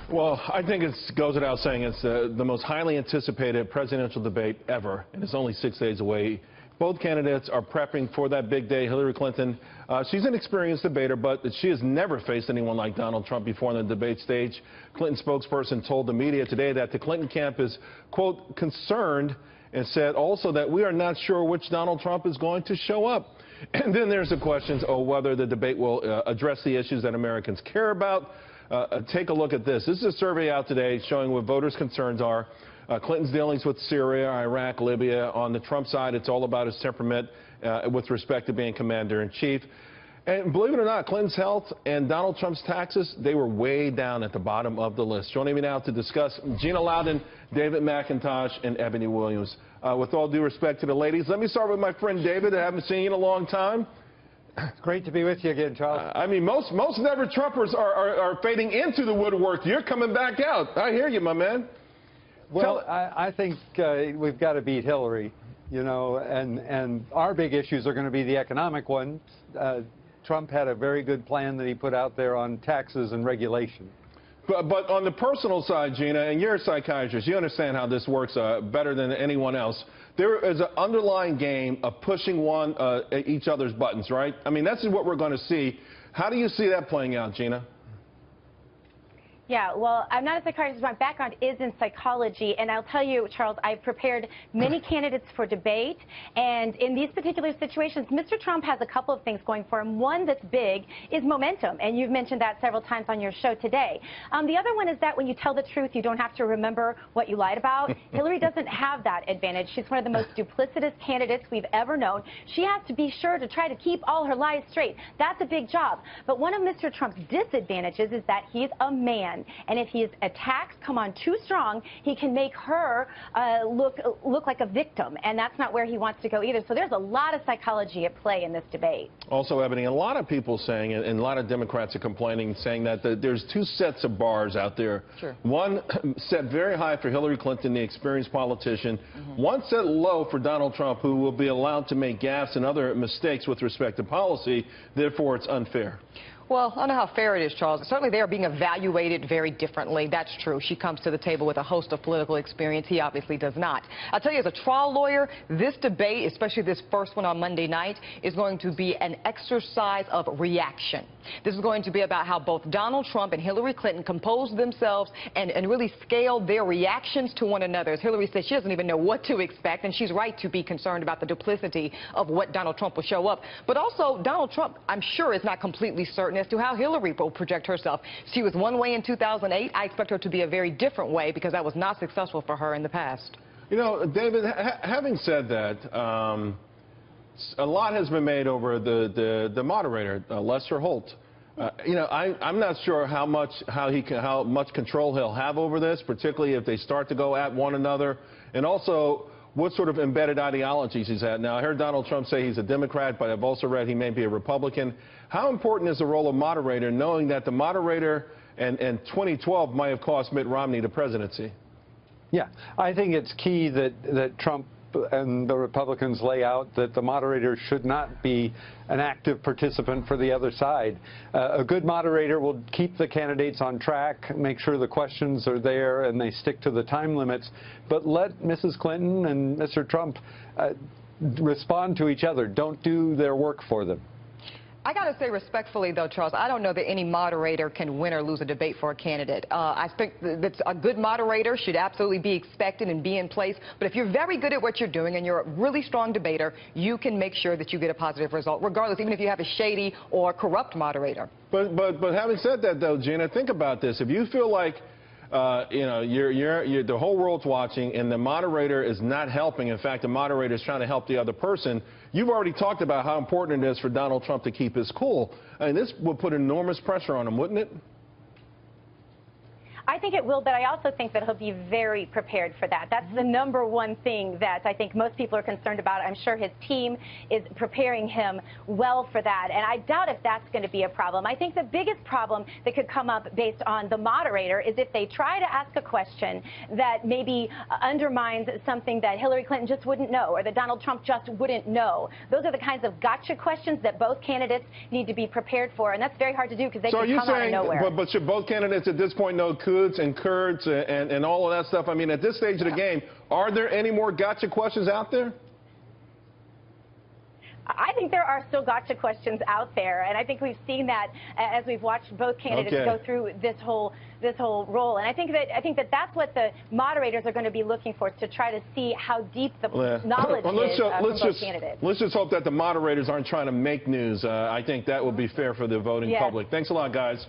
Well, I think it goes without saying it's the most highly anticipated presidential debate ever, and it's only 6 days away. Both candidates are prepping for that big day. Hillary Clinton, she's an experienced debater, but she has never faced anyone like Donald Trump before on the debate stage. Clinton spokesperson told the media today that the Clinton camp is, quote, concerned, and said also that we are not sure which Donald Trump is going to show up. And then there's the questions of whether the debate will address the issues that Americans care about. Take a look at this. This is a survey out today showing what voters' concerns are. Clinton's dealings with Syria, Iraq, Libya. On the Trump side, it's all about his temperament with respect to being commander-in-chief. And believe it or not, Clinton's health and Donald Trump's taxes, they were way down at the bottom of the list. Joining me now to discuss, Gina Loudon, David McIntosh, and Eboni Williams. With all due respect to the ladies, let me start with my friend David. I haven't seen you in a long time. It's great to be with you again, Charles. I mean, most never Trumpers are fading into the woodwork. You're coming back out. I hear you, my man. Well, I think we've got to beat Hillary, you know, and our big issues are going to be the economic ones. Trump had a very good plan that he put out there on taxes and regulation. But on the personal side, Gina, and you're a psychiatrist, you understand how this works better than anyone else. There is an underlying game of pushing each other's buttons, right? I mean, that's what we're going to see. How do you see that playing out, Gina? Yeah, well, I'm not a psychiatrist. My background is in psychology, and I'll tell you, Charles, I've prepared many candidates for debate, and in these particular situations, Mr. Trump has a couple of things going for him. One that's big is momentum, and you've mentioned that several times on your show today. The other one is that when you tell the truth, you don't have to remember what you lied about. Hillary doesn't have that advantage. She's one of the most duplicitous candidates we've ever known. She has to be sure to try to keep all her lies straight. That's a big job. But one of Mr. Trump's disadvantages is that he's a man. And if his attacks come on too strong, he can make her look like a victim, and that's not where he wants to go either. So there's a lot of psychology at play in this debate. Also, Eboni, a lot of people saying, and a lot of Democrats are complaining, saying that there's two sets of bars out there. Sure. One set very high for Hillary Clinton, the experienced politician. One set low for Donald Trump, who will be allowed to make gaffes and other mistakes with respect to policy. Therefore, it's unfair. Well, I don't know how fair it is, Charles. Certainly they are being evaluated very differently. That's true. She comes to the table with a host of political experience. He obviously does not. I'll tell you, as a trial lawyer, this debate, especially this first one on Monday night, is going to be an exercise of reaction. This is going to be about how both Donald Trump and Hillary Clinton composed themselves and really scaled their reactions to one another. As Hillary said, she doesn't even know what to expect, and she's right to be concerned about the duplicity of what Donald Trump will show up. But also, Donald Trump, I'm sure, is not completely certain as to how Hillary will project herself. She was one way in 2008. I expect her to be a very different way because that was not successful for her in the past. You know, David, having said that, a lot has been made over the moderator, Lester Holt. You know, I'm not sure how much control he'll have over this, particularly if they start to go at one another, and also what sort of embedded ideologies he's had. Now, I heard Donald Trump say he's a Democrat, but I've also read he may be a Republican. How important is the role of moderator, knowing that the moderator in 2012 might have cost Mitt Romney the presidency? Yeah, I think it's key that Trump and the Republicans lay out that the moderator should not be an active participant for the other side. A good moderator will keep the candidates on track, make sure the questions are there and they stick to the time limits, but let Mrs. Clinton and Mr. Trump respond to each other. Don't do their work for them. I got to say respectfully, though, Charles, I don't know that any moderator can win or lose a debate for a candidate. I think that a good moderator should absolutely be expected and be in place. But if you're very good at what you're doing and you're a really strong debater, you can make sure that you get a positive result, regardless, even if you have a shady or corrupt moderator. But having said that, though, Gina, think about this. If you feel like you know, the whole world's watching and the moderator is not helping. In fact, the moderator is trying to help the other person. You've already talked about how important it is for Donald Trump to keep his cool. I mean, this would put enormous pressure on him, wouldn't it? I think it will, but I also think that he'll be very prepared for that. That's the number one thing that I think most people are concerned about. I'm sure his team is preparing him well for that, and I doubt if that's going to be a problem. I think the biggest problem that could come up based on the moderator is if they try to ask a question that maybe undermines something that Hillary Clinton just wouldn't know or that Donald Trump just wouldn't know. Those are the kinds of gotcha questions that both candidates need to be prepared for, and that's very hard to do because they can come out of nowhere. But should both candidates at this point know Hoods and Kurds and all of that stuff. I mean, at this stage of the game, are there any more gotcha questions out there? I think there are still gotcha questions out there, and I think we've seen that as we've watched both candidates go through this whole role. And I think that that's what the moderators are going to be looking for, to try to see how deep the knowledge is from both candidates. Let's just hope that the moderators aren't trying to make news. I think that would be fair for the voting public. Thanks a lot, guys.